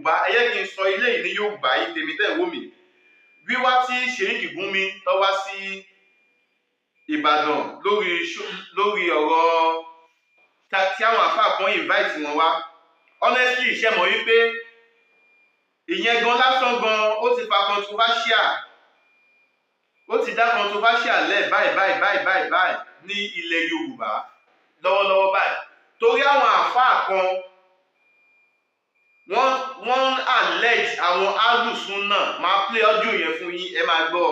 Yorùbá ẹ yẹ kí n sọ ilé yìí ní Yorùbá yìí tèmi tẹ́ wò mí wíwá tí Sheikh Gumi tó wá sí Ìbàdàn lórí ọ̀rọ̀ tí àwọn àfáà kan invite wọn wá honestly ṣe mọ̀ wípé ìyẹn gan lásán gan ó ti fa controversial ó ti dá controversial lẹ̀ báyìí ní ilẹ̀ Yorùbá lọ́wọ́lọ́wọ́ báyìí torí àwọn àfáà kan wọ́n allege àwọn alùsùn náà máa play audio yẹn fún yín ẹ máa gbọ́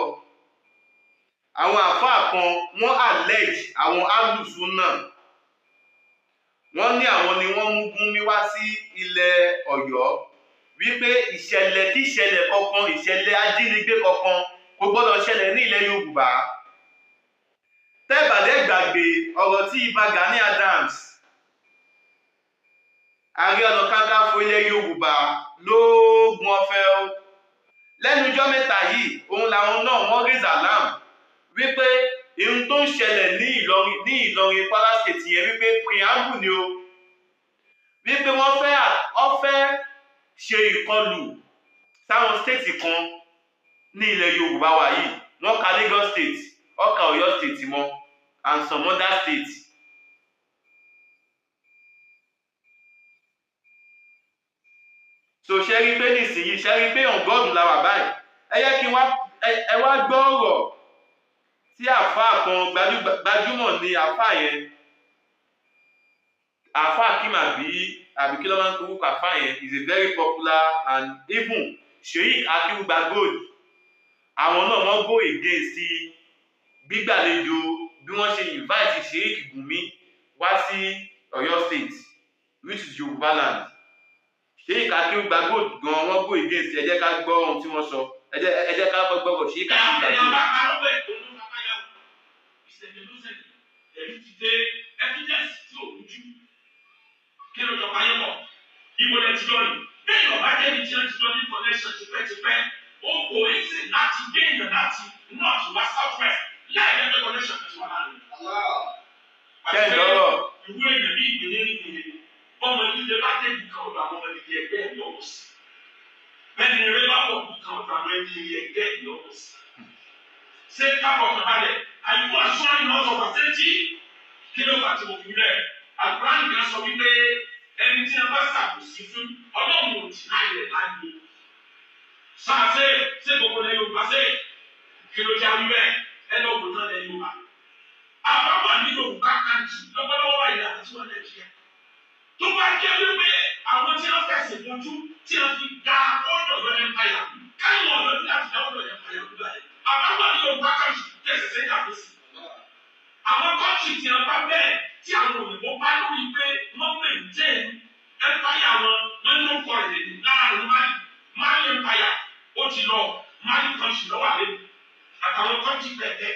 àwọn àfáà kan wọ́n allege àwọn alùsùn náà wọ́n ní àwọn ni wọ́n mú Gumi wá sí ilẹ̀ Ọ̀yọ́ wípé ìṣẹ̀lẹ̀ kí ìṣẹ̀lẹ̀ kankan ìṣẹ̀lẹ̀ ajínigbé kankan kò gbọ́dọ̀ ṣẹlẹ̀ ní ilẹ̀ Yorùbá tẹ́bàdẹ́ gbàgbé ọ̀rọ̀ tí Ìbà Gani Adams Ààrẹ Ọ̀nà Kakanfò ilẹ̀ Yorùbá lóògùn ọ̀fẹ́ o lẹ́nu ọjọ́ mẹ́ta yìí òun làwọn náà wọ́n raise alarm wípé ohun tó ń ṣẹlẹ̀ ní Ìlọrin Kwara State yẹn wípé preamble ni o wípé wọ́n fẹ́ ṣe ìkọlù sáwọn state kan ní ilẹ̀ Yorùbá wa yìí wọ́n ka Lagos State wọ́n ka Ọ̀yọ́ State mọ́ and some other states. so ṣe rí pé nísìnyí ṣe rí pé ọ̀gọ́dùn la wà báyìí ẹ yẹ kí ẹ wá gbọ́ ọ̀rọ̀ tí àfáà kan gbajúmọ̀ ní àfáà yẹn àfáà Akeem àbí kí ló máa ń kórúkọ àfáà yẹn is a very popular and even Sheikh Akeem Gold àwọn náà wọ́n go against gbígbàlejò bí wọ́n ṣe invite Sheikh Gumi wá sí Ọ̀yọ́ State which is Yorùbá land Sheikh Akeem Gold gan wọ́n go against ẹ jẹ́ ká gbọ́ ohun tí wọ́n sọ ẹ jẹ́ ká gbọ́gbọ́ Sheikh Akeem Gold. evidence tí o rújú kí ló jọba yẹn mọ ibo lẹ ti lọrin bẹ́ẹ̀ yọba jẹbi tí wọn ti lọ ní connection tipẹ́tipẹ́ o kò ní sí láti gbé èèyàn láti north wá south west láì lẹ́gbẹ́ connection tó ti wà lánàá. kẹ́hìn lọ́rọ̀. ìwé èèyàn bí ìgbìlẹ̀ ìgbìlẹ̀ ọmọ ìdílé bá débi kan ọ̀dọ̀ àwọn ọmọ ìdílé ẹgbẹ́ ẹ̀ lọ́wọ́ sí bẹ́ẹ̀ ni eré bá pọ̀ kan ọ̀dọ̀ àwọn ìdílé ẹgbẹ́ ẹ̀ lọ́wọ́ sí. ṣé káàbọ̀ kan balẹ̀ àyùkú àṣùwọ̀n ìnáwó sọ̀rọ̀ sẹ́ńtì kí ló fà tí mo fi rẹ̀ àkùránì kan sọ wípé ẹni tí a bá ṣàkóso fún ọlọ́run ò tì láì rẹ̀ láàyè ṣáṣe ṣé gbogbo lẹ́yìn Yorùbá ṣe kí ló já wíwẹ́ ẹ lọ́gbọ̀n náà lẹ́yìn Yorùbá àbábà ní Yorùbá kàǹtì lọ́wọ́lọ́wọ́ àyè àti wọn Nàìjíríà tó bá jẹ́ wípé àwọn tí wọ́n fẹ̀sẹ̀ lójú tí wọ́n fi ga ọ̀dọ̀ yọ ẹ̀mpáyà káyọ̀ ọ̀dọ̀ ní àti ọ̀dọ̀ ẹ̀mpáyà gbúdọ̀ yẹn àbábà ní Yorùbá kàǹtì tẹ̀sẹ̀ sẹ́yìn àfẹ́sì àwọn kọ́ńtì tí wọ́n bá bẹ́ẹ̀ tí àwọn òyìnbó bá lórí pé wọ́n maintain empire wọn wọ́n ló kọ́ ẹ̀ lára ní Mali empire ó ti lọ Mali country lọ́wọ́ àlẹ́ àtàwọn kọ́ńtì bẹ́ẹ̀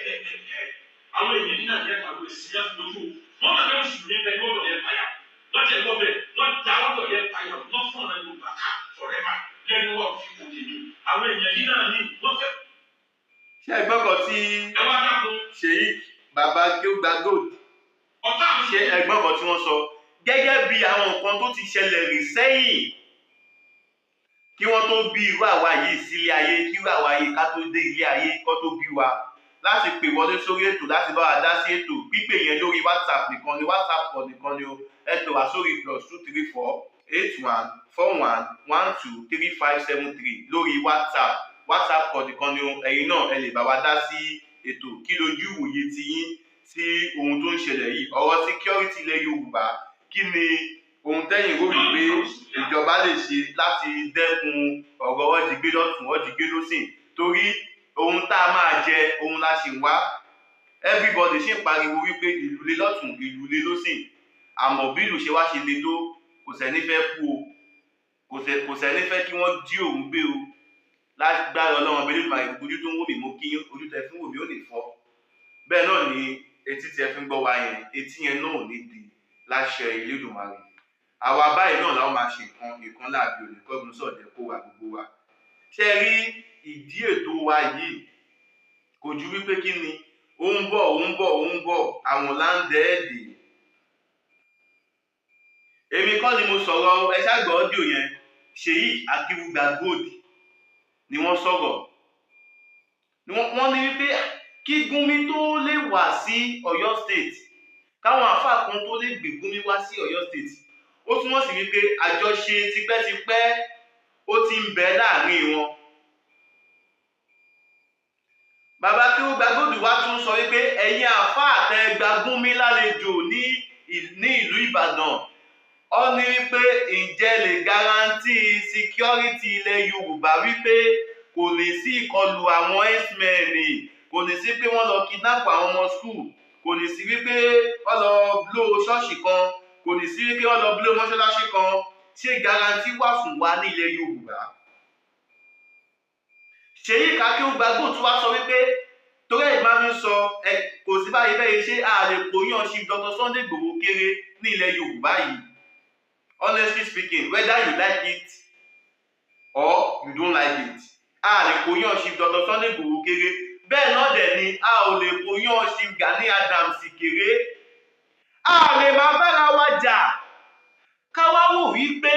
àwọn èèyàn ní Nàìjíríà kàwé èsì yẹn fún ojú wọn máa bẹ́ẹ̀ sùn ní bẹ́ẹ̀ ní ọ̀dọ̀ empire wọ́n jẹ́ lọ́bẹ̀ wọ́n da ọ̀dọ̀ empire wọ́n fún ọ̀nà Yorùbá ká forever lẹ́nu wọ́n fi kò dé ní àwọn èèyàn yìí náà ní wọ́n fẹ́. ṣé ẹgbẹ́ kan tí Sheikh Baba Akeem Gold ṣe ẹgbọ́n kan tí wọ́n sọ gẹ́gẹ́ bí àwọn nǹkan tó ti ṣẹlẹ̀ rí sẹ́yìn kí wọ́n tó bí irú àwa yìí sílé ayé kí irú àwa yìí ká tó dé ilé ayé kó tó bí wa láti pè wọlé sórí ètò láti bá wa dá sí ètò pípè yẹn lórí WhatsApp nìkan ni WhatsApp call nìkan ni o ẹ pè wá sórí +23481123573 lórí WhatsApp call nìkan ni o ẹ̀yin náà ẹ lè bá wa dá sí ètò kí lójú ìwòye ti yín sí ohun tó ń ṣẹlẹ̀ yìí ọ̀rọ̀ security ilẹ̀ Yorùbá kí ni ohun tẹ́yìn rò wípé ìjọba lè ṣe láti dẹ́kun ọ̀rọ̀ ọ̀jìgbé lọ́tún ọ̀jìgbé lọ́sìn torí ohun tá a máa jẹ ohun la ṣì ń wá everybody ṣì ń pariwo wípé ìlú lé lọ́tún ìlú lé lọ́sìn àmọ́ bí ìlú ṣe wá ṣe le tó kò sẹ́ni fẹ́ kú o kò sẹ́ni fẹ́ kí wọ́n jí òun gbé o lágbára Ọlọ́run abẹ́lé ìgbà ojú tó ń wò mí mo kí ojú tẹ fún wò mí ò lè fọ́ bẹ́ẹ̀ náà ni etí tí ẹ fi ń gbọ́ wa yẹn etí yẹn náà ò ní di láṣẹ Elédùmarè àwa báyìí náà làwọn máa ṣe nǹkan láàbí olùkọ́gun sọ̀dẹ̀ kó wa gbogbo wa ṣe rí ìdí ètò wa yìí kò ju wípé kí ni ó ń bọ̀ àwọn láńdẹ́ẹ̀dì èmi kọ́ ni mo sọ̀rọ̀ ẹ ṣàgbọ́ ọ́díò yẹn Sheikh Akeugba Gold ni wọ́n sọ̀rọ̀ wọ́n ní wípé kí Gumi tó lè wá sí Ọ̀yọ́ state káwọn àfáà kan tó lè gbé Gumi wá sí Ọ̀yọ́ state ó túmọ̀ sí wípé àjọṣe tipẹ́tipẹ́ ó ti ń bẹ láàrin wọn. Bàbá Akeugba Gold wá tún sọ wípé ẹ̀yin àfáà tẹ́ gba Gumi lálejò ní ìlú Ìbàdàn ó ní wípé ǹjẹ́ lè garanti security ilẹ̀ Yorùbá wípé kò ní sí ìkọlù àwọn x-men, kò ní sí pé wọ́n lọ kidnap àwọn ọmọ school, kò ní sí wípé wọ́n lọ blow ṣọ́ọ̀ṣì kan, kò ní sí wípé wọ́n lọ blow mọ́ṣáláṣí kan. Ṣé garanti wà fún wa ní ilẹ̀ Yorùbá? Sheikh Akeugba Gold tún wá sọ wípé torí ẹ̀ máa ń sọ kò sí báyìí bẹ́ẹ̀ ṣé a lè kóyàn Chief Dr. Sunday Igboho kéré ní ilẹ̀ Yorùbá yìí. Honestly speaking, whether you like it or you don't like it, a lè kóyàn Chief Dr. Sunday Igboho kéré. Bẹ́ẹ̀ náà dẹ̀ ni a ò lè kóyàn Chief Gani Adams kéré. A lè máa bára wa jà ká wá wò wípé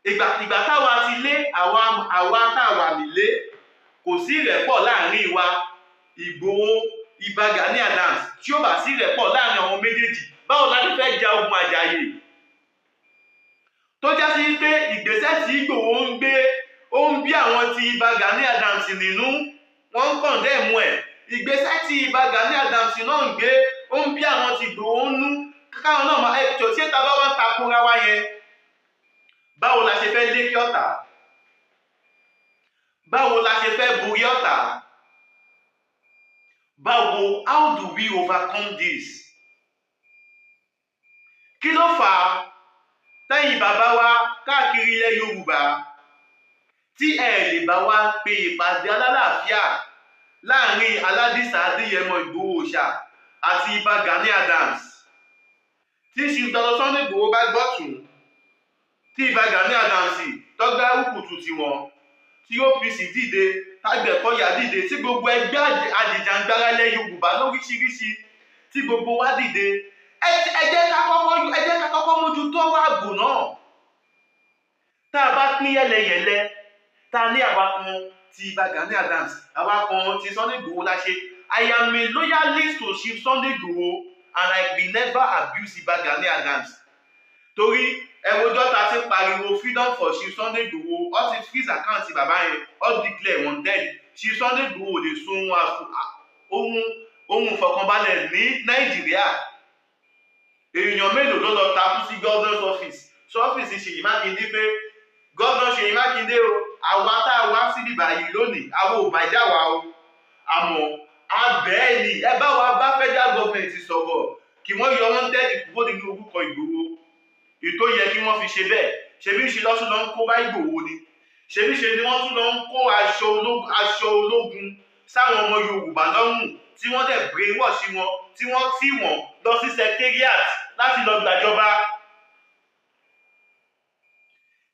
ìgbà táwa ti lé àwa táwa nílé kò sí ìrẹ́pọ̀ láàrin wa Ìgbòho Ìbà Gani Adams tí ó bá sí ìrẹ́pọ̀ láàrin àwọn méjèèjì báwo la ti fẹ́ ja ogun àjàyè tó já sí pé ìgbésẹ̀ tí Ìgbòho ń gbé ó ń bí àwọn ti Ìbà Gani Adams nínú wọ́n ń kọ̀ndẹ́ẹ̀mù ẹ̀. Ìgbésẹ̀ tí Ìbà Gani Adams náà ń gbé ó ń bí àwọn ti Ìgbòho ń nú káwọn náà máa ẹ̀tọ́ tí ẹ̀ta bá wá ń takora wá yẹn báwo la ṣe fẹ́ lékè ọ̀tá? Báwo la ṣe fẹ́ borí ọ̀tá? Báwo, how do we overcome this? Kí ló fà á tẹ́yìn bàbá wa káàkiri ilẹ̀ Yorùbá tí ẹ lè bá wa pe ìpàdé alálàáfíà láàrin Aládìsá Adéyẹmọ Ìgbòho Òòṣà àti Ìbà Gani Adams? Tí Chief Dr. Sunday Igboho bá gbọ́tún tí Ìbà Gani Adams tọ́gbà rúkùtù tiwọn tí OPC dìde tágbẹ̀kọ́yà dìde tí gbogbo ẹgbẹ́ àjìjàngbara ilẹ̀ Yorùbá lóríṣiríṣi tí gbogbo wa dìde ẹ jẹ́ ká kọ́kọ́ mójútó ààbò náà. Tá a bá pín yẹlẹyẹlẹ tá a ní àwa kan ti Ìbà Gani Adams àwa kan ti Sunday Igboho la ṣe. I am a loyalist to Chief Sunday Igboho and I will never abuse Ìbà Gani Adams. Torí ẹwọ́jọ́ ta ti pariwo freedom for Chief Sunday Igboho ó ti freeze àkáǹtì bàbá yẹn ó declare wanted. Chief Sunday Igboho lè sun ohun ìfọ̀kànbalẹ̀ ní Nàìjíríà. Èèyàn mélòó ló lọ takú sí governor's office ọ́fíìsì Ṣèyí Mákindé pé governor Ṣèyí Mákindé o àwa tá a wá síbi báyìí lónìí àwọn ò bá já wa o àmọ́ abẹ́ẹ̀ ni ẹ bá wa bá federal government sọ̀rọ̀ kí wọ́n yọ wanted kúrò nínú orúkọ Ìgbòho. Ètò yẹ kí wọ́n fi ṣe bẹ́ẹ̀ ṣebí ṣe lọ́sùn lọ ń kó bá Ìgbòho ni ṣebí ṣe ni wọ́n tún lọ ń kó aṣọ ológun sáwọn ọmọ Yorùbá lọ́rùn tí wọ́n dẹ̀ brainwash wọn tí wọ́n tì wọ́n lọ sí secretariat láti lọ gbàjọba.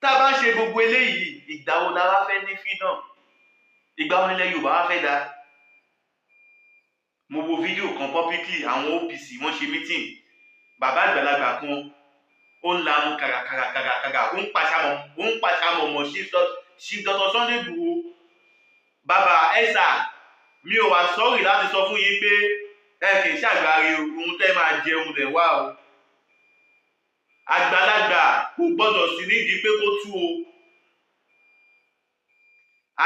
Tá a bá ń ṣe gbogbo eléyìí ìgbà wo la wá fẹ́ ní freedom? Ìgbà wo nílẹ̀ Yorùbá wá fẹ́ dá? Mo wo fídíò kan publicly àwọn OPC wọ́n ṣe meeting bàbá àgbàlagbà kan ó ń lanu kàràkàrà ó ń pàṣàmọ̀ mọ̀ Chief Dr. Sunday Igboho. Bàbá ẹ̀sà mi ò wá sọ́ọ̀rì láti sọ fún yín pé ẹ kì í ṣàgbáre ohun tẹ́ máa jẹun lẹ̀ wá o. Àgbàlagbà kò gbọ́dọ̀ sí nídìí pé kó tú o.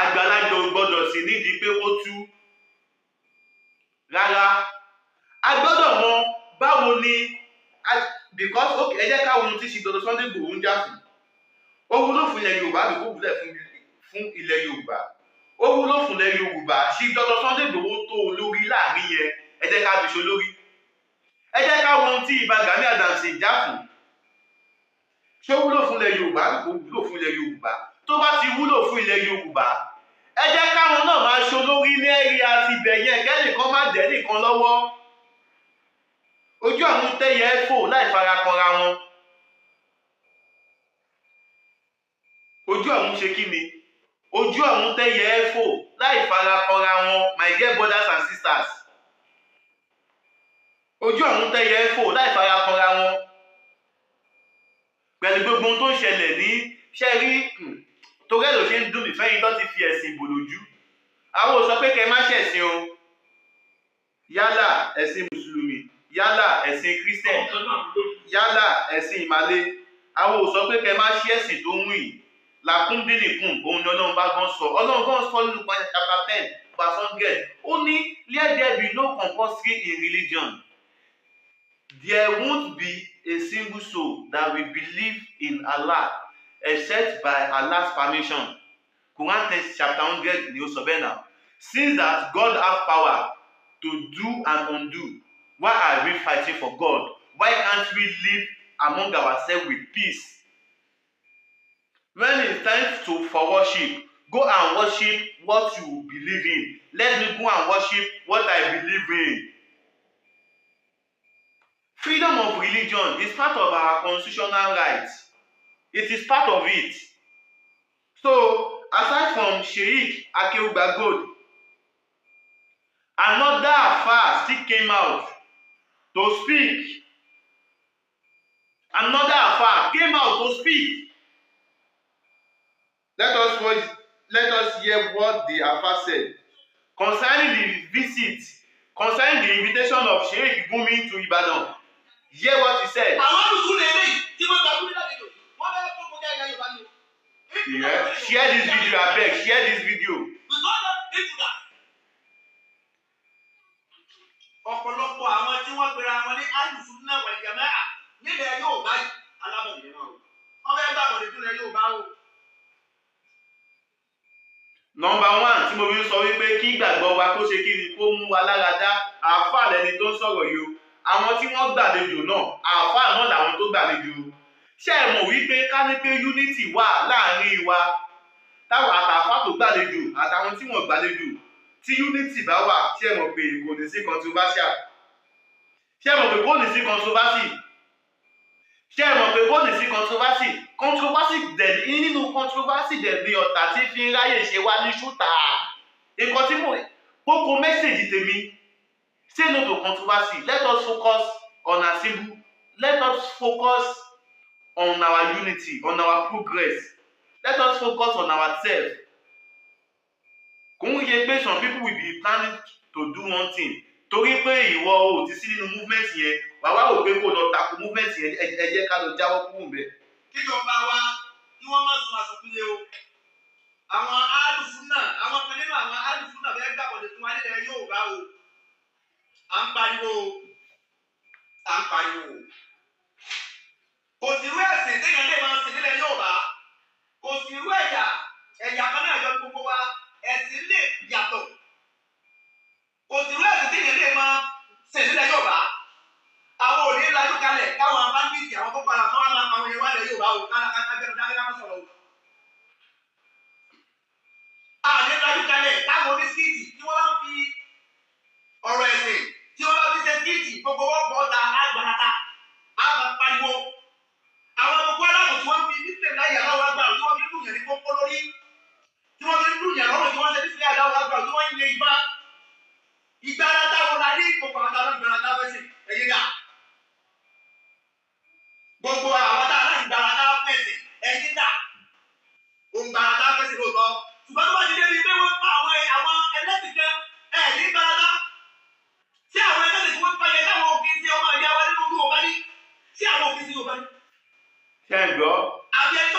Àgbàlagbà ò gbọ́dọ̀ sí nídìí pé kó tú. Rárá a gbọ́dọ̀ mọ báwo ni because ok ẹ jẹ́ ká ohun tí Chief Dr. Sunday Igboho ń jà fún. Ó wúlò fún ilẹ̀ Yorùbá àbí kò wúlò fún ilẹ̀ Yorùbá? Ó wúlò fún ilẹ̀ Yorùbá. Chief Dr. Sunday Igboho tó olórí láàrin yẹn ẹ jẹ́ ká fi ṣe olórí. Ẹ jẹ́ ká ohun tí Ìbà Gani Adams ń jà fún. Ṣé ó wúlò fún ilẹ̀ Yorùbá àbí kò wúlò fún ilẹ̀ Yorùbá? Tó bá ti wúlò fún ilẹ̀ Yorùbá ẹ jẹ́ káwọn náà máa ṣe olórí ní ẹ̀rí àti ibẹ̀yẹn kẹ́nìkan má dẹ̀ nìkan lọ́wọ́. Ojú àwọn tẹ́yẹ fò láì fara kanra wọn. Ojú àwọn ṣe kí ni? Ojú àwọn tẹ́yẹ fò láì fara kanra wọn, my dear brothers and sisters. Ojú àwọn tẹ́yẹ fò láì fara kanra wọn. Pẹ̀lú gbogbo ohun tó ń ṣẹlẹ̀ ní ṣe rí torí ẹ̀ ló ṣe ń dùn mí fẹ́yìn tó ti fi ẹ̀sìn bò lójú. Àwọn ò sọ pé kẹ́ má ṣẹ̀sìn o, yálà ẹ̀sìn mùsùlùmí, yálà ẹ̀sìn kírísítẹ̀n, yálà ẹ̀sìn ìmàle. Àwọn ò sọ pé kẹ́ má ṣí ẹ̀sìn tó ń wù yìí. Làkúndínlìkùn òun ni Ọlọ́run bá gan sọ. Ọlọ́run gan sọ nínú chapter 10 verse 100. Ó ní let there be no compulsory in religion. There won't be a single soul that will believe in Allah except by Allah's permission. Quran 10 chapter 100 ni ó sọ bẹ́ẹ̀ náà. Since that God has power to do and undo, why are we fighting for God? Why can't we live among ourselves with peace? When it's time for worship, go and worship what you believe in. Let me go and worship what I believe in. Freedom of religion is part of our constitutional rights. It is part of it. So, aside from Sheikh Akeugba Gold, another Alfa still came out to speak. Another Alfa came out to speak. Let us hear what the Alfa said concerning the visit, concerning the invitation of Sheikh Gumi to Ibadan. Hear what he said. Yeah. Share this video, I beg. Share this video. Ọ̀pọ̀lọpọ̀ àwọn tí wọ́n pera wọn ní Al-Sunnah wal Jama'ah nílẹ̀ Yorùbá yìí alábọ̀dé náà o. Wọ́n fẹ́ gbàgbọ́dé nílẹ̀ Yorùbá o. Number one tí mo fi ń sọ wípé kí ìgbàgbọ́ wa kó ṣe kí ni kó mú wa lára dá. Àáfàá lẹni tó ń sọ̀rọ̀ yìí o. Àwọn tí wọ́n gbàlejò náà àáfàá náà làwọn tó gbàlejò. Ṣé ẹ mọ̀ wípé ká ní pé unity wà láàrin wa táwọn àtàfà tó gbàlejò àtàwọn tí wọ́n gbàlejò tí unity bá wà ṣé ẹ mọ̀ pé kò ní sí controversial. Ṣé ẹ mọ̀ pé kò ní sí controversy. Ṣé ẹ mọ̀ pé kò ní sí controversy. Controversy dẹ̀ nínú controversy dẹ̀ ní ọ̀tá tí fi ń ráyè ṣe wá ní ṣútà. Nǹkan tí mo kókó mẹ́sẹ̀gì tèmi say no to controversy. Let us focus on our simple. Let us focus on our unity, on our progress. Let us focus on ourselves. Kò ń yẹ pé some people will be planning to do one thing. Torí pé ìwọ ò ti sí nínú movement yẹn, wàá wá wò pé kó lọ tako movement yẹn, ẹ jẹ́ ká lọ jáwọ́ kúrò ńbẹ̀. Kíjọba wa kí wọ́n má sun àsọpínlẹ̀ o. Àwọn Al-Sunnah, àwọn kan nínú àwọn Al-Sunnah bẹ́ẹ̀ gbàgbọ́dé fún wa nílẹ̀ Yorùbá o. À ń pariwo o. À ń pariwo o. Kò sí irú ẹ̀sìn téèyàn lè máa sìn nílẹ̀ Yorùbá. Kò sí irú ẹ̀yà kan náà yọ gbogbo wa. Ẹ̀sìn lè yàtọ̀. Kò sí irú ẹ̀sìn téèyàn lè máa sìn nílẹ̀ Yorùbá. Àwọn ò ní lajú kalẹ̀ káwọn báńkì àwọn tó padà káwọn máa pàwọn yẹn wá lẹ̀ Yorùbá o. Kálákátá bẹ̀rù dákẹ́dá má sọ̀rọ̀ o. Àwọn ní lajú kalẹ̀ káwọn oníṣíìtì tí wọ́n bá ń fi ọ̀rọ̀ ẹ̀sìn tí wọ́n bá fi ṣe síìtì gbogbo wọn bọ̀ ọ́ta àgbàràta àgbà pariwo. Àwọn gbogbo aláwọ̀ tí wọ́n fi nífẹ̀ẹ́ láyé aláwọ̀ agbára tí wọ́n fi lùyàn ní kókó lórí tí wọ́n fi lùyàn lọ́rùn tí wọ́n ṣe nífẹ̀ẹ́ aláwọ̀ agbára tí wọ́n ń yẹ ìgbàràta wọn la ní ìkókò àtàwọn ìgbàràta fẹsẹ̀ ẹ̀yẹ dà. Gbogbo àwọn tá a láti ìgbàràta fẹsẹ̀ ẹ̀yẹ dà. Òǹgbàràta fẹsẹ̀ lóòótọ́. Ṣùgbọ́n tó bá ti débi pé wọ́n pa àwọn ẹlẹ́sìn kan ní ìgbàràta. Tí àwọn ẹlẹ́sìn tí wọ́n pa yẹn táwọn òfin ti ọmọ ìyá wa nínú Yorùbá ní. Tí àwọn òfin ti Yorùbá ní. Ṣé ẹ gbọ́? Àbí ẹni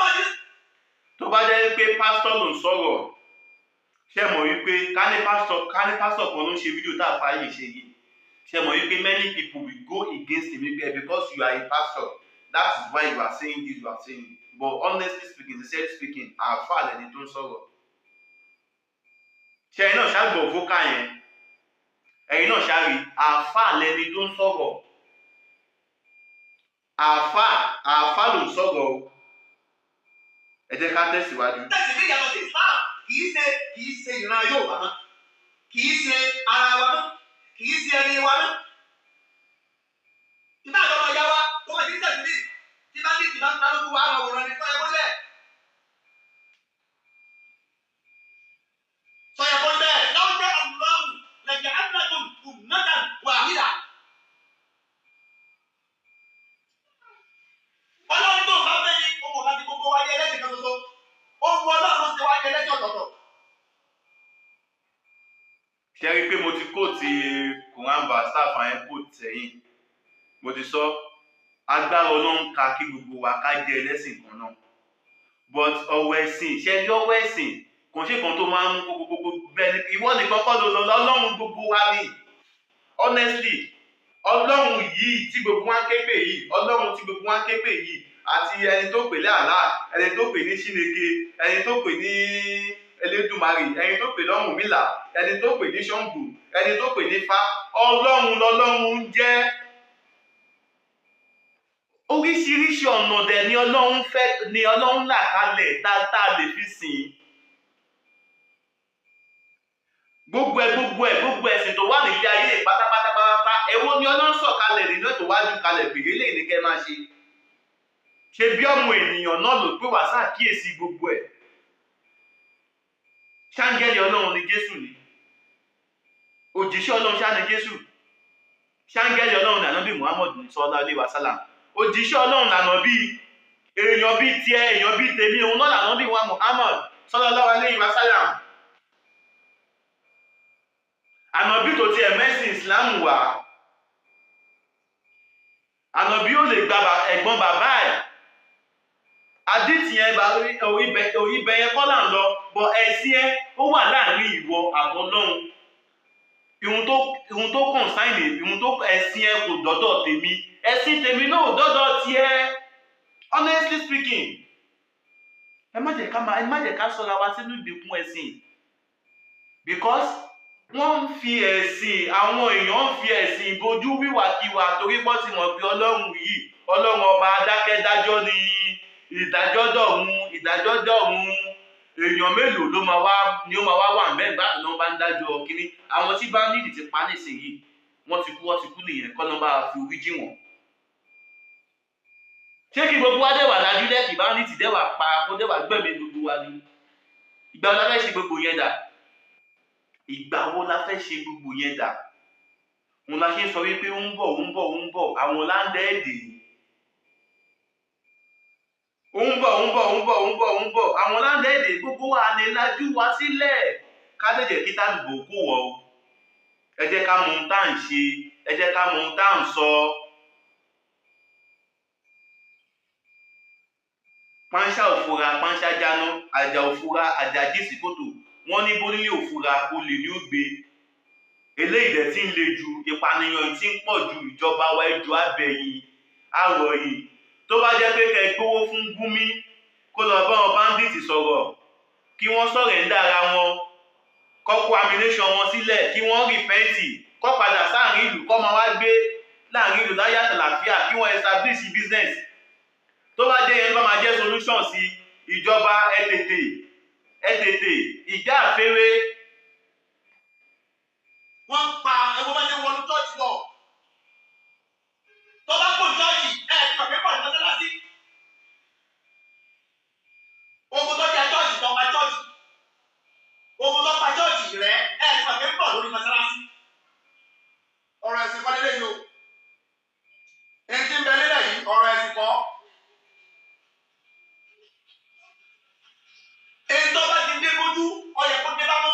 tó bá jẹ́ pé pásítọ̀ ló ń sọ̀rọ̀, ṣé mọ̀ wípé ká ní pásítọ̀ kan ló ń ṣe fídíò tá a fa yìí ṣe yìí. Ṣé mọ̀ wípé many people will go against him because you are a pastor. That is why you are saying this, you are saying it. But honestly speaking, sincerely speaking, àáfà lẹni tó ń sọ̀rọ̀. Ṣé ẹ̀yin náà ṣàgbọ̀ vocal yẹn? Ẹ̀yin náà ṣàrí àáfà lẹni tó ń sọ̀rọ̀. Àáfà ló ń sọ̀rọ̀ o. Ẹ jẹ́ ká tẹ̀síwájú. Tẹ̀sí ní ìyàtọ̀ sí Islam kì í ṣe ìran Yorùbá mọ́. Kì í ṣe ara wa mọ́. Kì í ṣe ẹni wa mọ́. Ìbá àjọmọ̀ ìyá wa tó wọ́n ti ń tẹ̀sí ní tí bá ní ìtìbá ń ta lóko wa àwọn òwòrán ní sọ́yẹ́ bọ́lẹ̀. Sọ́yẹ́ bọ́lẹ̀ lọ́wọ́ jẹ́ àwùrán lẹ́jẹ̀ àdínàkùn ummatan wahida. Ọlọ́run tó bá fẹ́ ní gbogbo bá ti gbogbo wáyé ẹlẹ́sìn kan ṣoṣo. ṣe rí i pé mo ti kóòtì Quran verse tá a fà yẹn kóòtì sẹ́yìn mo ti sọ agbára Ọlọ́run ká kí gbogbo wa ká jẹ́ ẹlẹ́sìn kan náà but ọ̀rọ̀ ẹ̀sìn ṣe lọ́wọ́ ẹ̀sìn kò ṣe kan tó máa ń mú gbogbo bẹ́ẹ̀ ni ìwọ nìkan kọ́ ló lọ Ọlọ́run gbogbo wa ni honestly Ọlọ́run yìí tí gbogbo wa ń ké pè yìí Ọlọ́run tí gbogbo wa ń ké pè yìí àti ẹni tó pè ní Allah ẹni tó pè ní Chineke ẹni tó pè ní Elédùmarè ẹni tó pè ní Ọ̀rúnmìlà ẹni tó pè ní Ṣàngó ẹni tó pè ní Ifá Ọlọ́run lọ́lọ́run ń jẹ́ oríṣiríṣi ọ̀nà dẹ̀ ni Ọlọ́run fẹ́ ni Ọlọ́run là kalẹ̀ tá a lè fi sìn gbogbo ẹ̀sìn tó wà nílé ayé pátápátá èwo ni Ọlọ́run sọ̀kalẹ̀ nínú ètò wájú kalẹ̀ pèrè lè ní kẹ́ máa ṣe bí ọmọ ènìyàn náà ló pé wá ṣàkíyèsí gbogbo ẹ̀ ṣáńgẹ́lì Ọlọ́run ni Jésù ni òjíṣẹ́ Ọlọ́run ṣá ni Jésù ṣáńgẹ́lì Ọlọ́run ni Ànábì Muhammad sallallahu alaihi wasallam òjíṣẹ́ Ọlọ́run lànà bíi èèyàn bíi tiẹ̀ èèyàn bíi tèmi òun náà lànà bíi wa Muhammad sallallahu alaihi wasallam ànàbí tó tiẹ̀ mẹ́sìn Islam wà ànàbí ò lè gba ẹ̀gbọ́n bàbá ẹ̀ àdìtì yẹn ibẹ̀ yẹn kọ́ là ń lọ bọ̀ ẹ̀sìn ẹ̀ ó wà láàrin ìwọ àtọlọ́run ìhun tó kàn sáìnì ìhun tó ẹ̀sìn ẹ̀ kò dọ́dọ̀ tèmi ẹ̀sìn tèmi náà ò dọ́dọ̀ tiẹ̀ honestly speaking ẹ má jẹ́ ká sọra wa sínú ìgbèkùn ẹ̀sìn because wọ́n ń fi ẹ̀sìn àwọn èèyàn ń fi ẹ̀sìn bojú wíwàkiwà torí pọ́ ti mọ̀ pé Ọlọ́run yìí Ọlọ́run ọba adákẹ́dájọ́ ni ìdájọ́ dọ̀run èèyàn mélòó ló máa wá wà mẹ́gbà tó náà bá ń dájọ́ kínní àwọn tí bá nídìí ti pa nísìnyí wọ́n ti kú nìyẹn kọ́ ló bá fi orí jì wọ́n. ṣé kí gbogbo wa dẹ́wà lájú lẹ́kì bá ní ti dẹ́wà pa kó dẹ́wà gbẹ̀mí gbogbo wa ni ìgbà wo la fẹ́ ṣe gbogbo yẹn dà òun la ṣe ń sọ wípé ó ń bọ̀ àwọn láńdẹ́ẹ̀dì àwọn láńdẹ́ẹ̀dì gbogbo wa lè lajú wa sílẹ̀ ká dẹ̀jẹ̀ kí tálùbọ̀ kó wọ̀ o ẹ jẹ́ ká mọ ohun tá à ń ṣe ẹ jẹ́ ká mọ ohun tá à ń sọ. pánṣá òfura pánṣá jáná àjà òfura àjà jísì kòtò wọ́n ní bónílé òfura olè ní ó gbé eléyìí dẹ̀ tí ń le ju ìpànìyàn tí ń pọ̀ ju ìjọba wa ẹjọ́ abẹ́yìn àrọ̀ yìí tó bá jẹ́ pé kẹ́ gbówó fún Gúnmi kó lọ bá wọn báńdíìtì sọ̀rọ̀ kí wọ́n sọ̀rọ̀ ń dára wọn kọ́ kó ammunition wọn sílẹ̀ kí wọ́n rìpẹ́ǹtì kọ́ padà sáàrin ìlú kọ́ máa wá gbé láàrin ìlú láyé àtàlàfíà kí wọ́n establish business tó bá jẹ́ yẹn bá máa jẹ́ solution sí ìjọba ẹ tètè ìjà àfẹ́rẹ́. wọ́n pa ẹgbẹ́ bá ṣe wọnú chọ́ọ̀chì lọ tó bá pò chọ́ọ̀chì ti pàpẹ́ pọ̀ ní mọ́sálásí ogun tó jẹ́ chọ́ọ̀chì tó pa chọ́ọ̀chì ogun tó pa chọ́ọ̀chì rẹ̀ ti pàpẹ́ pọ̀ lórí mọ́sálásí ọ̀rọ̀ ẹ̀sìn kọ́ nílé yìí o èyí tí ń bẹ nílẹ̀ yìí ọ̀rọ̀ ẹ̀sìn kọ́ èyí tó bá ti dé bójú ọ̀yẹ̀ kó dé bá mọ́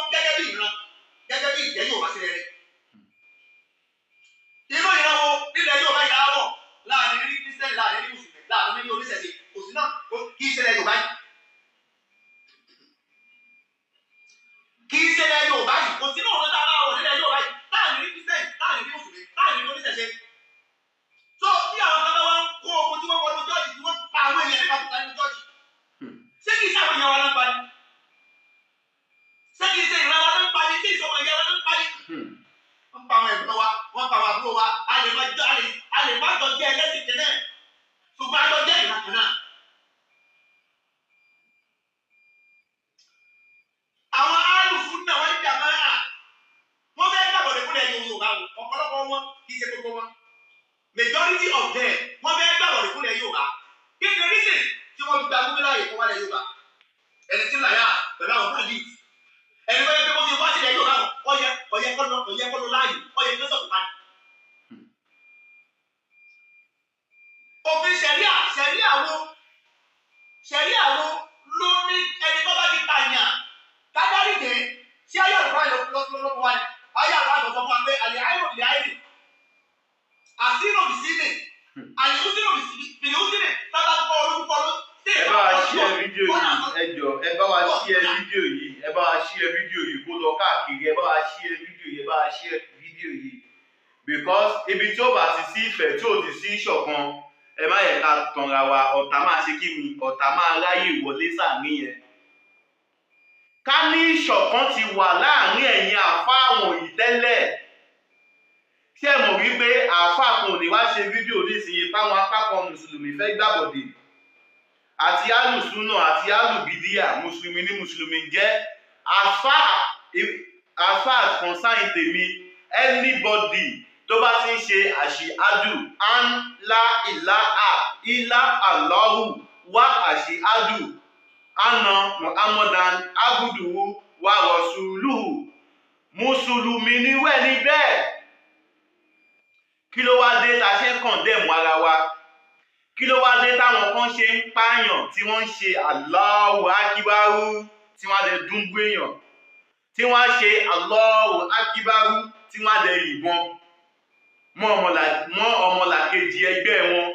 ẹ bá wa share fídíò yìí, ẹ bá wa share fídíò yìí kó lọ káàkiri, ẹ bá wa share fídíò yìí, ẹ bá wa share fídíò yìí, because ibi tí ó bá ti sí ìfẹ́ tí ò ti sí ìṣọ̀kan, ẹ má yẹ ká tanra wa, ọ̀tá máa ṣe kí ni, ọ̀tá máa ráyè wọlé sáàrin yẹn. Ká ní ìṣọ̀kan ti wà láàrin ẹ̀yin àáfàá wọ̀nyí tẹ́lẹ̀, ṣé ẹ mọ̀ wípé àáfàá kan ò ní wá ṣe fídíò nísìnyí fáwọn apá kan mùsùlùmí fẹ́ gbàbọ̀dè, àti alùsùnà àti alùbídíà, mùsùlùmí ní mùsùlùmí jẹ́. As far as concern tèmi, anybody tó bá ti ń ṣe àṣìádù an la ilaha illa Allahu wa àṣìádù anna muhammadan abuduhu wa rasuluhu, mùsùlùmí ni wẹ́ ní bẹ́ẹ̀. Kí ló wá dé ta ṣe ń kọ̀ndẹ̀mù ara wa? Kí ló wá dé táwọn kan ṣe ń pààyàn tí wọ́n ń ṣe Allahu akíbárú tí wọ́n á dẹ̀ dúngbò èèyàn, tí wọ́n á ṣe Allahu akíbárú tí wọ́n á dẹ̀ yìnbọn mọ́ ọmọlàkejì ẹgbẹ́ wọn?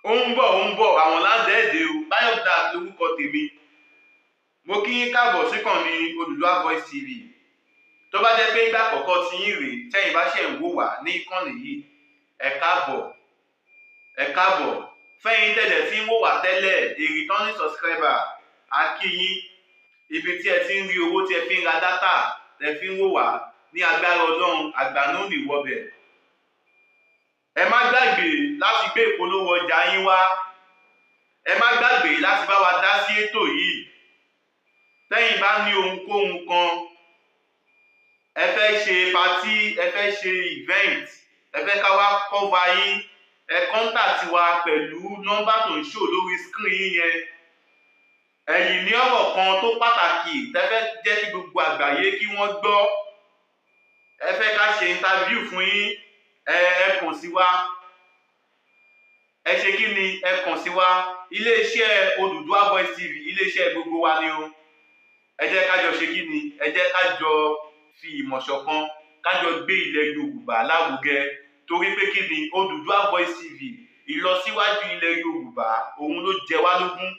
Ó ń bọ̀ àwọn ládẹ́ẹ̀dẹ́ o. Bayo Black lórúkọ tèmi. Mo kí yín káàbọ̀ síkànnì Odùduwà Voice TV. Tó bá jẹ́ pé ìgbà àkọ́kọ́ tí yín rèé tẹ́yìn bá ṣe ń wò wá ní ìkànnì yìí, ẹ káàbọ̀. Fẹ́yìn tẹ̀dẹ̀ tí ń wò wá tẹ́lẹ̀, a returning subscriber, a kí yín. Ibi tí ẹ ti ń rí owó tí ẹ fi ń ra dátà, tẹ fi ń wò wá, ní agbára Ọlọ́run àgbà náà ní wọbẹ̀. Ẹ má gbàgbé láti gbé ìpolówó ọjà yín wá. Ẹ má gbàgbé láti bá wa dá sí ètò yìí. Tẹ́yìn bá ní ohunkóhun kan, ẹ fẹ́ ṣe patí, ẹ fẹ́ ṣe event, ẹ fẹ́ ká wá cover yín, ẹ contact wa pẹ̀lú nọ́mbà tó ń show lórí screen yín yẹn. Ẹ̀yin ní ọ̀rọ̀ kan tó pàtàkì tẹ́ fẹ́ jẹ́ kí gbogbo àgbáyé kí wọ́n gbọ́. Ẹ fẹ́ ká ṣe interview fún yín, ẹ kàn sí wa. Ẹ ṣe kí ni? Ẹ kàn sí wa. Iléeṣẹ́ Odùduwà Voice TV, iléeṣẹ́ gbogbo wa ni o. Ẹ jẹ́ ká jọ ṣe kí ni? Ẹ jẹ́ ká jọ fi ìmọ̀ ṣọ̀kan, ká jọ gbé ilẹ̀ Yorùbá lárugẹ. Torí pé kí ni? Odùduwà Voice TV, ìlọsíwájú ilẹ̀ Yorùbá, òun ló jẹ wá lógún.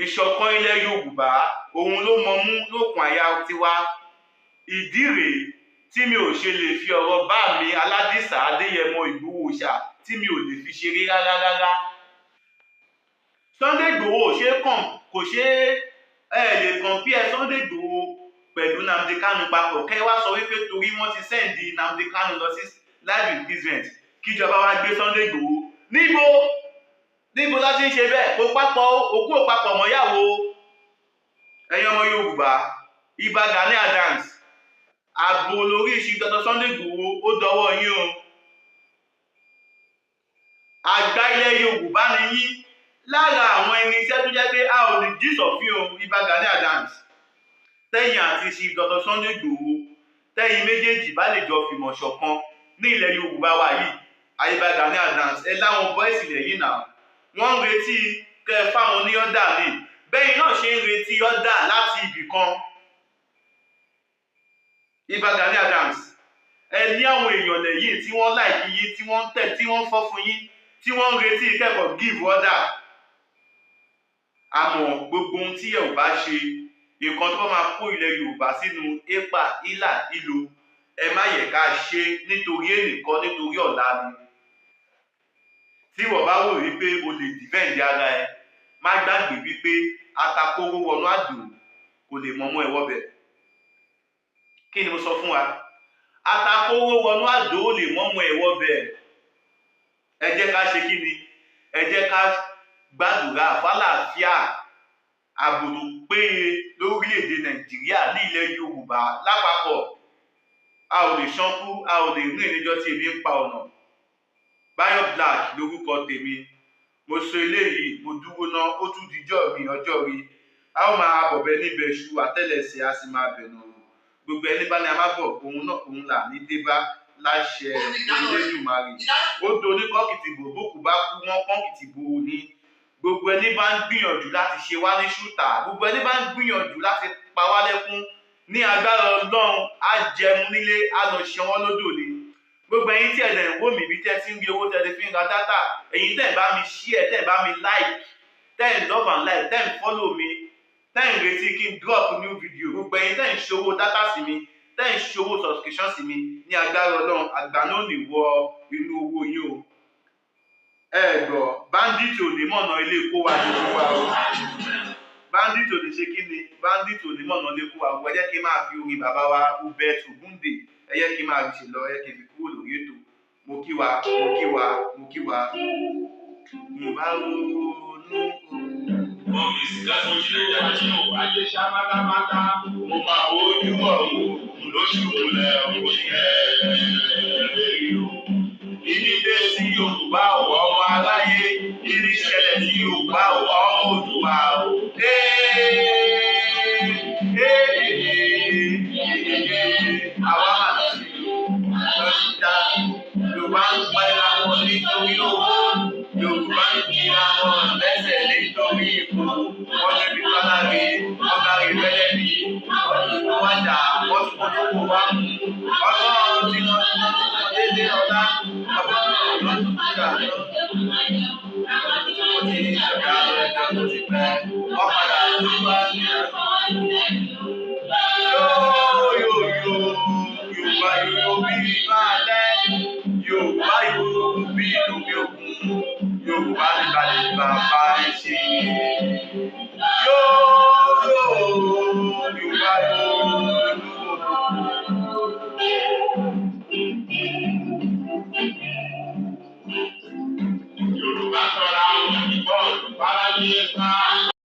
Ìṣọ̀kan ilẹ̀ Yorùbá, òun ló mọmú lókun àyà tiwa. Ìdí rèé tí mi ò ṣe lè fi ọ̀rọ̀ bá mi Aládìsá Adéyẹmọ Ìgbòho Òòṣà tí mi ò lè fi ṣeré rárá. Sunday Igboho kò ṣe lè compare Sunday Igboho pẹ̀lú Nnamdi Kanu papọ̀. Kẹ́ wá sọ wípé torí wọ́n ti sẹ́ǹdì Nnamdi Kanu lọ sí live imprisonment kíjọba wá gbé Sunday Igboho. Níbo láti ń ṣe bẹ́ẹ̀? Kò papọ̀, òkú ò papọ̀ mọ́yàwó. Ẹ̀yin ọmọ Yorùbá, Ìbà Gani Adams, ààbò lórí ìṣí Dr. Sunday Igboho ó dọwọ́ yín o. Àgbà ilẹ̀ Yorùbá ni yín. Lára àwọn irinṣẹ́ tó jẹ́ pé a ò lè jí sọ̀fin o, Ìbà Gani Adams, tẹ́yìn àti ìṣí Dr. Sunday Igboho, tẹ́yìn méjèèjì bá lè jọ fìmọ̀ ṣọ̀kan ní ilẹ̀ Yorùbá wa yìí, Ìbà Gani Adams, ẹ láwọn bọ́ìsì lẹ́yìn náà. Wọ́n ń retí kẹ́ ẹ fáwọn ní ọ̀dà ni. Bẹ́yìn náà ṣe ń retí ọ̀dà láti ibì kan. Ìbà Gani Adams, ẹ ní àwọn èèyàn lẹ́yìn tí wọ́n láìkí yín, tí wọ́n tẹ̀, tí wọ́n fọ́ fún yín, tí wọ́n ń retí kẹ́kọ̀ọ́ give order. Àmọ́ gbogbo ohun tí ẹ ò bá ṣe, nǹkan tó máa kó ilẹ̀ Yorùbá sínú épa ìlà ìlò, ẹ má yẹ ká ṣe nítorí ẹnìkan, nítorí ọ̀la ni. Tí wọ́n bá wò wípé o lè defend ara ẹ, má gbàgbé wípé atakóró wọnú àdó kò lè mọ̀mọ́ ẹ wọ́bẹ̀. Kí ni mo sọ fún wa? Atakóró wọnú àdó lè mọ̀mọ́ ẹ wọ́bẹ̀. Ẹ jẹ́ ká ṣe kí ni? Ẹ jẹ́ ká gbàdúrà fálàáfíà, ààbò tó péye lórílẹ̀-èdè Nàìjíríà ní ilẹ̀ Yorùbá lápapọ̀. A ò lè ṣánkú, a ò lè rìn níjọ́ tí ebi ń pa ọ̀nà. Bayo Black lórúkọ tèmi. Mo sọ eléyìí, mo dúró ná, ó tún dijọ́ mi ọjọ́ rí. A ó máa bọ̀bẹ níbẹ̀ ṣu àtẹ́lẹsẹ̀, a sì máa bẹ̀nà rò. Gbogbo ẹni bá ní a má bọ̀, òun là ní débá láṣẹ Elédùmarè. Ó doní kọ́kìtìbò, bókù bá kú wọ́n kọ́kìtìbò ní. Gbogbo ẹni bá ń gbìyànjú láti ṣe wá ní ṣútà, gbogbo ẹni bá ń gbìyànjú láti pa wá lẹ́kún, ní agbára Ọlọ́run á jẹun nílé, á lọ ṣe wọ́n lódò ni. Gbogbo ẹ̀yin tí ẹ̀dẹ̀ ń wò mí bí tẹ́ ti ń rí owó tẹ́ ti fi ń ra dátà, ẹ̀yin tẹ́ ẹ̀ bá mi share, tẹ́ ẹ̀ bá mi like, tẹ́ ẹ̀ love and like, tẹ́ ẹ̀ follow mi, tẹ́ ẹ̀ retí kí n drop new video, gbogbo ẹ̀yin tẹ́ ẹ̀ ṣòwò data sí mi, tẹ́ ẹ̀ ṣòwò subscription sí mi, ní agbára Ọlọ́run àgbà náà ní wọ inú owó yín o. Ẹ gbọ́, bandit ò ní mọ̀nà ilé kó wa lójú wa o. Bandit ò ní ṣe kí ni, bandit ò ní mọ̀nà ilé kó wa o. Ẹ jẹ́ kí n máa fi orin bàbá wa Hubert Ògúndé, ẹ jẹ́ kí n máa ṣe lọ, ẹ jẹ́ kí n fi kúrò lórí ètò. Mo kí wa, mo kí wa, mo kí wa. Mo bá ronú Wọ́n fi sìgá tó ṣe dájú ajé ṣámátámátá. mo máa wojú ọ̀hún lóṣù múlẹ̀ òṣìṣẹ́. Ìdí dé sí Yorùbá ọmọ aláyé, ìdí ṣẹlẹ̀ sí Yorùbá ọmọ Oòduà. Àwa máa ti lọ́sídà. Yorùbá ń pa ìlà wọn nítorí owó. Yorùbá ń kíra wọn lẹ́sẹ̀ nítorí ipò. Wọ́n débi káláre, wọ́n kárí fẹ́lẹ́ bí. Wọ́n tún kó wájà, wọ́n tún kó lóko wá mú. Ọlọ́run tí wọ́n ti lọ́dún kan dédé ọ̀la. Ọlọ́run ló tún kúrò àjọ. Mo ti ṣẹ̀dá ẹ̀dá tó ti pẹ́. Wọ́n padà tó wá ní ẹ̀kọ́. Yorùbá yóò bí máa lẹ́. Yorùbá yóò bí lómi òkun. Yorùbá ní balẹ̀ bàbá ẹ̀ ṣe.